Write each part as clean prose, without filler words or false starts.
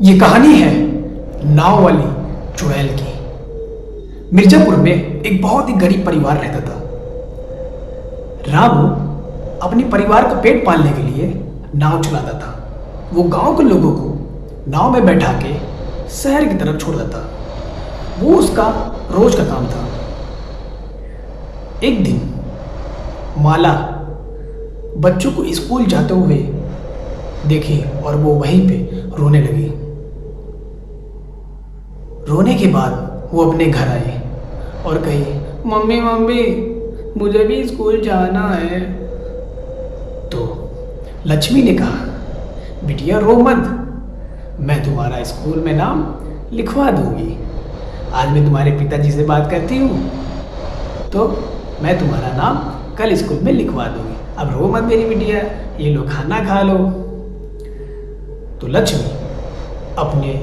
ये कहानी है नाव वाली चुड़ैल की। मिर्जापुर में एक बहुत ही गरीब परिवार रहता था। रामू अपने परिवार का पेट पालने के लिए नाव चलाता था। वो गांव के लोगों को नाव में बैठा के शहर की तरफ छोड़ देता। वो उसका रोज का काम था। एक दिन माला बच्चों को स्कूल जाते हुए देखी और वो वहीं पे रोने लगी। रोने के बाद वो अपने घर आई और कही, मम्मी मम्मी मुझे भी स्कूल जाना है। तो लक्ष्मी ने कहा, बिटिया रो मत, मैं तुम्हारा स्कूल में नाम लिखवा दूंगी। आज मैं तुम्हारे पिताजी से बात करती हूँ तो मैं तुम्हारा नाम कल स्कूल में लिखवा दूंगी। अब रो मत मेरी बिटिया, ये लो खाना खा लो। तो लक्ष्मी अपने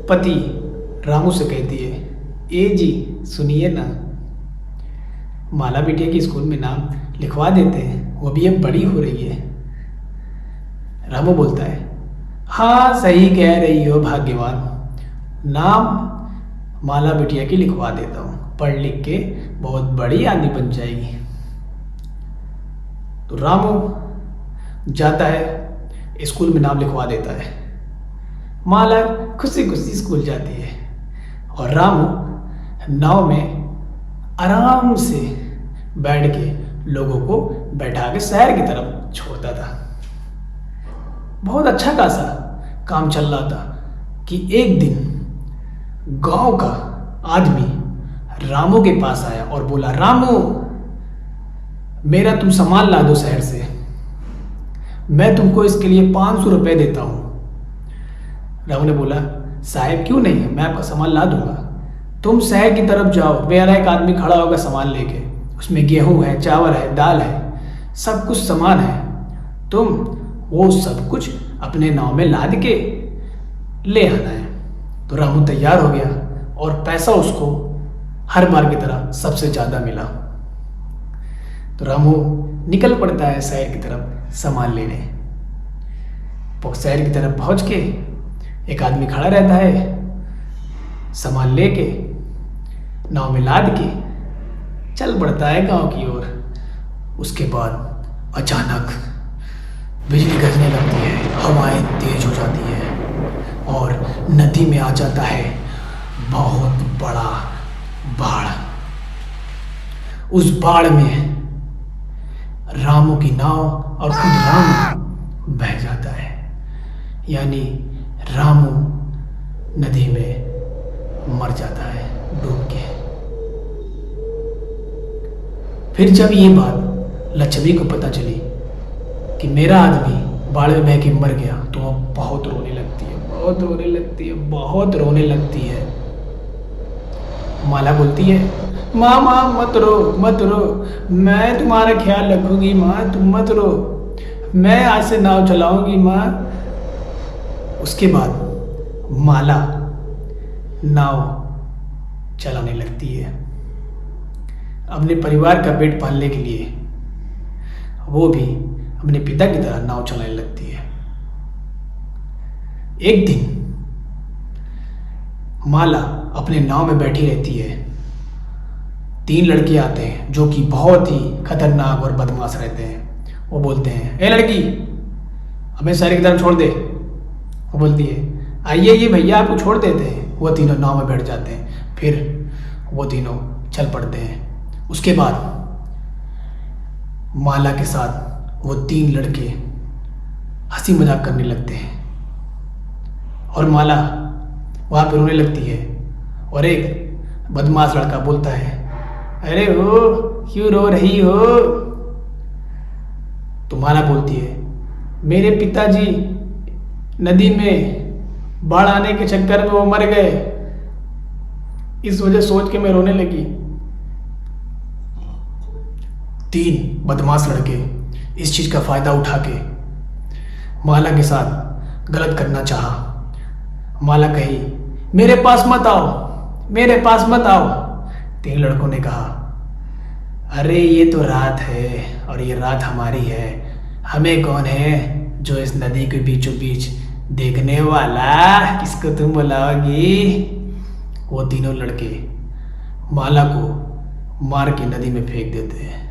पति रामू से कहती है, ए जी सुनिए ना, माला बिटिया के स्कूल में नाम लिखवा देते हैं, वो भी अब बड़ी हो रही है। रामू बोलता है, हाँ सही कह रही हो भाग्यवान, नाम माला बिटिया की लिखवा देता हूँ, पढ़ लिख के बहुत बड़ी आदमी बन जाएगी। तो रामू जाता है स्कूल में नाम लिखवा देता है। माला खुशी खुशी स्कूल जाती है और रामू नाव में आराम से बैठ के लोगों को बैठा के शहर की तरफ छोड़ता था। बहुत अच्छा खासा काम चल रहा था कि एक दिन गांव का आदमी रामू के पास आया और बोला, रामू मेरा तुम सामान ला दो शहर से, मैं तुमको इसके लिए 500 रुपये देता हूँ। रामू ने बोला, साहब क्यों नहीं, मैं आपका सामान ला दूंगा, तुम शहर की तरफ जाओ, मेरा एक आदमी खड़ा होगा सामान लेके, उसमें गेहूं है, चावल है, दाल है, सब कुछ सामान है, तुम वो सब कुछ अपने नाव में लाद के ले आना है। तो रामू तैयार हो गया और पैसा उसको हर बार की तरह सबसे ज़्यादा मिला। तो रामू निकल पड़ता है शहर की तरफ सामान लेने। शहर की तरफ पहुंच के एक आदमी खड़ा रहता है, सामान लेके नाव में लाद के चल पड़ता है गांव की ओर। उसके बाद अचानक बिजली गरजने लगती है, हवाएं तेज हो जाती है और नदी में आ जाता है बहुत बड़ा बाढ़। उस बाढ़ में रामू की नाव और खुद रामू बह जाता है, यानी रामू नदी में मर जाता है डूब के। फिर जब ये बात लक्ष्मी को पता चली कि मेरा आदमी बाढ़ में बह के मर गया, तो वो बहुत रोने लगती है, बहुत रोने लगती है, बहुत रोने लगती है। माला बोलती है, माँ माँ मत रो मत रो, मैं तुम्हारा ख्याल रखूंगी माँ, तुम मत रो, मैं आज से नाव चलाऊंगी माँ। उसके बाद माला नाव चलाने लगती है अपने परिवार का पेट पालने के लिए। वो भी अपने पिता की तरह नाव चलाने लगती है। एक दिन माला अपने नाव में बैठी रहती है। 3 लड़के आते हैं जो कि बहुत ही खतरनाक और बदमाश रहते हैं। वो बोलते हैं, ए लड़की हमें शहर की तरफ छोड़ दे। वो बोलती है, आइए ये भैया आपको छोड़ देते हैं। वो तीनों नाव में बैठ जाते हैं। फिर वो तीनों चल पड़ते हैं। उसके बाद माला के साथ वो 3 लड़के हंसी मजाक करने लगते हैं और माला वहाँ पे रोने लगती है। और एक बदमाश लड़का बोलता है, अरे हो क्यों रो रही हो? तो माला बोलती है, मेरे पिताजी नदी में बाढ़ आने के चक्कर में वो मर गए, इस वजह सोच के मैं रोने लगी। 3 बदमाश लड़के इस चीज का फायदा उठा के माला के साथ गलत करना चाहा। माला कही, मेरे पास मत आओ, मेरे पास मत आओ। 3 लड़कों ने कहा, अरे ये तो रात है और ये रात हमारी है, हमें कौन है जो इस नदी के बीचों बीच देखने वाला किसको तुम बुलाओगी। वो तीनों लड़के माला को मार के नदी में फेंक देते हैं।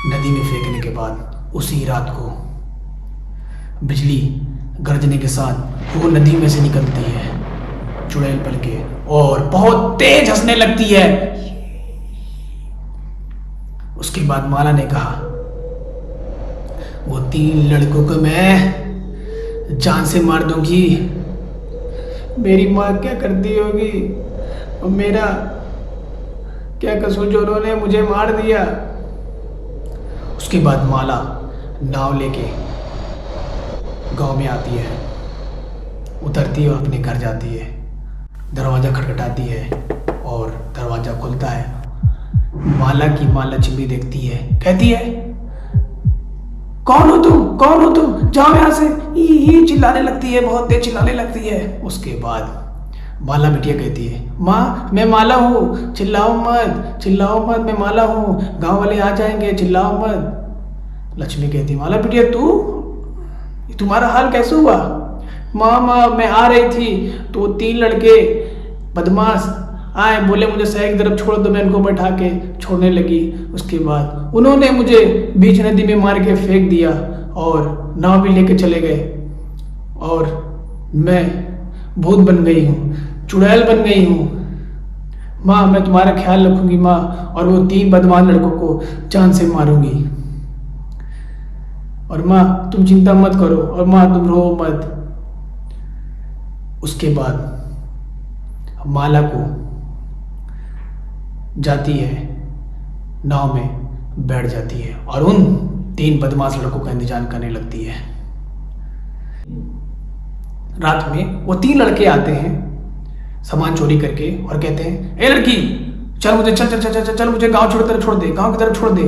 नदी में फेंकने के बाद उसी रात को बिजली गरजने के साथ वो नदी में से निकलती है चुड़ैल बन के और बहुत तेज हंसने लगती है। उसके बाद माला ने कहा, वो 3 लड़कों को मैं जान से मार दूंगी। मेरी माँ क्या करती होगी और मेरा क्या कसूर जो उन्होंने मुझे मार दिया। उसके बाद माला नाव लेके गांव में आती है, उतरती है और अपने घर जाती है। दरवाज़ा खटखटाती है और दरवाज़ा खुलता है। माला की माँ लक्ष्मी देखती है, कहती है, कौन हो तुम, कौन हो तुम, जाओ यहाँ से। ही चिल्लाने लगती है, बहुत तेज चिल्लाने लगती है। उसके बाद माला बिटिया कहती है, माँ मैं माला हूँ, चिल्लाओ मत, चिल्लाओ मत, मैं माला हूँ, गांव वाले आ जाएंगे, चिल्लाओ मत। लक्ष्मी कहती है, माला बिटिया तुम्हारा हाल कैसे हुआ। माँ मैं आ रही थी तो 3 लड़के बदमाश आए, बोले मुझे सड़क की तरफ छोड़ दो, मैं उनको बैठा के छोड़ने लगी। उसके बाद उन्होंने मुझे बीच नदी में मार के फेंक दिया और नाव भी लेके चले गए और मैं भूत बन गई हूँ, चुड़ैल बन गई हूँ। माँ मैं तुम्हारा ख्याल रखूंगी माँ, और वो 3 बदमाश लड़कों को जान से मारूंगी। और माँ तुम चिंता मत करो, और माँ तुम रो मत। उसके बाद माला को जाती है, नाव में बैठ जाती है और उन 3 बदमाश लड़कों का इंतजार करने लगती है। रात में वो 3 लड़के आते हैं सामान चोरी करके और कहते हैं, ए लड़की चल मुझे चल चल चल चल, चल मुझे गांव छोड़ दे, गांव की तरफ छोड़ दे।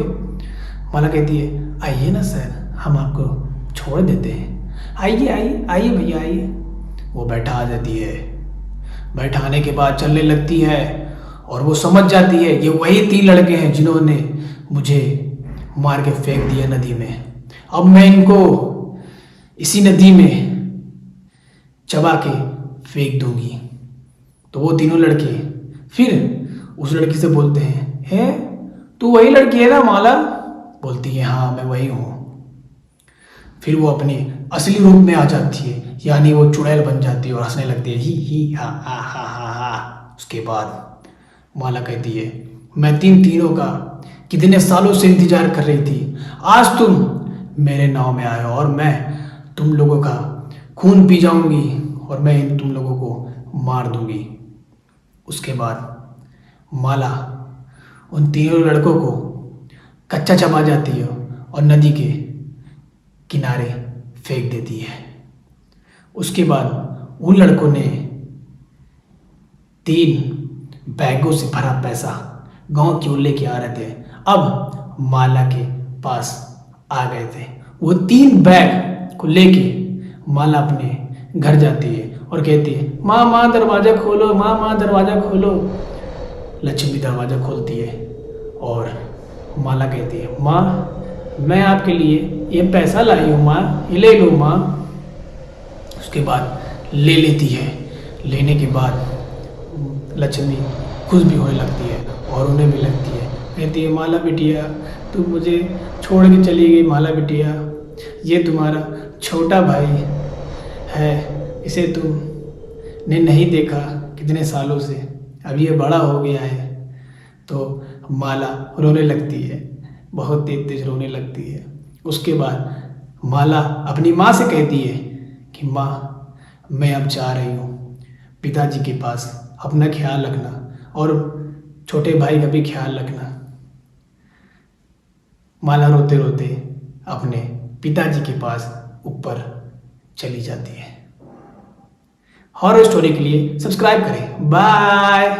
माला कहती है, आइए ना सर, हम आपको छोड़ देते हैं, आइए आइए आइए भैया आइए। वो बैठा जाती है, बैठाने के बाद चलने लगती है और वो समझ जाती है ये वही 3 लड़के हैं जिन्होंने मुझे मार के फेंक दिया नदी में। अब मैं इनको इसी नदी में चबा के फेंक दूंगी। तो वो तीनों लड़के फिर उस लड़की से बोलते हैं तू वही लड़की है ना माला। बोलती है, हाँ मैं वही हूँ। फिर वो अपने असली रूप में आ जाती है, यानी वो चुड़ैल बन जाती है और हंसने लगती है, ही हा हा हा हा हा। उसके बाद माला कहती है, मैं तीनों का कितने सालों से इंतजार कर रही थी, आज तुम मेरे नाव में आए हो और मैं तुम लोगों का खून पी जाऊंगी और मैं तुम लोगों को मार दूंगी। उसके बाद माला उन 3 लड़कों को कच्चा चबा जाती है और नदी के किनारे फेंक देती है। उसके बाद उन लड़कों ने 3 बैगों से भरा पैसा गांव की ओर लेके आ रहे थे, अब माला के पास आ गए थे। वो 3 बैग को लेके माला अपने घर जाती है और कहती है, माँ दरवाज़ा खोलो, माँ दरवाज़ा खोलो। लक्ष्मी दरवाज़ा खोलती है और माला कहती है, माँ मैं आपके लिए ये पैसा लाई हूँ माँ, ये ले लो माँ। उसके बाद ले लेती है। लेने के बाद लक्ष्मी खुश भी होने लगती है और उन्हें भी लगती है, कहती है, माला बिटिया तुम मुझे छोड़ के चली गई। माला बिटिया ये तुम्हारा छोटा भाई है, इसे तुमने नहीं देखा कितने सालों से, अब ये बड़ा हो गया है। तो माला रोने लगती है, बहुत तेज रोने लगती है। उसके बाद माला अपनी माँ से कहती है कि माँ मैं अब जा रही हूँ पिताजी के पास, अपना ख्याल रखना और छोटे भाई का भी ख्याल रखना। माला रोते रोते अपने पिताजी के पास ऊपर चली जाती है। हॉरर स्टोरी के लिए सब्सक्राइब करें। बाय।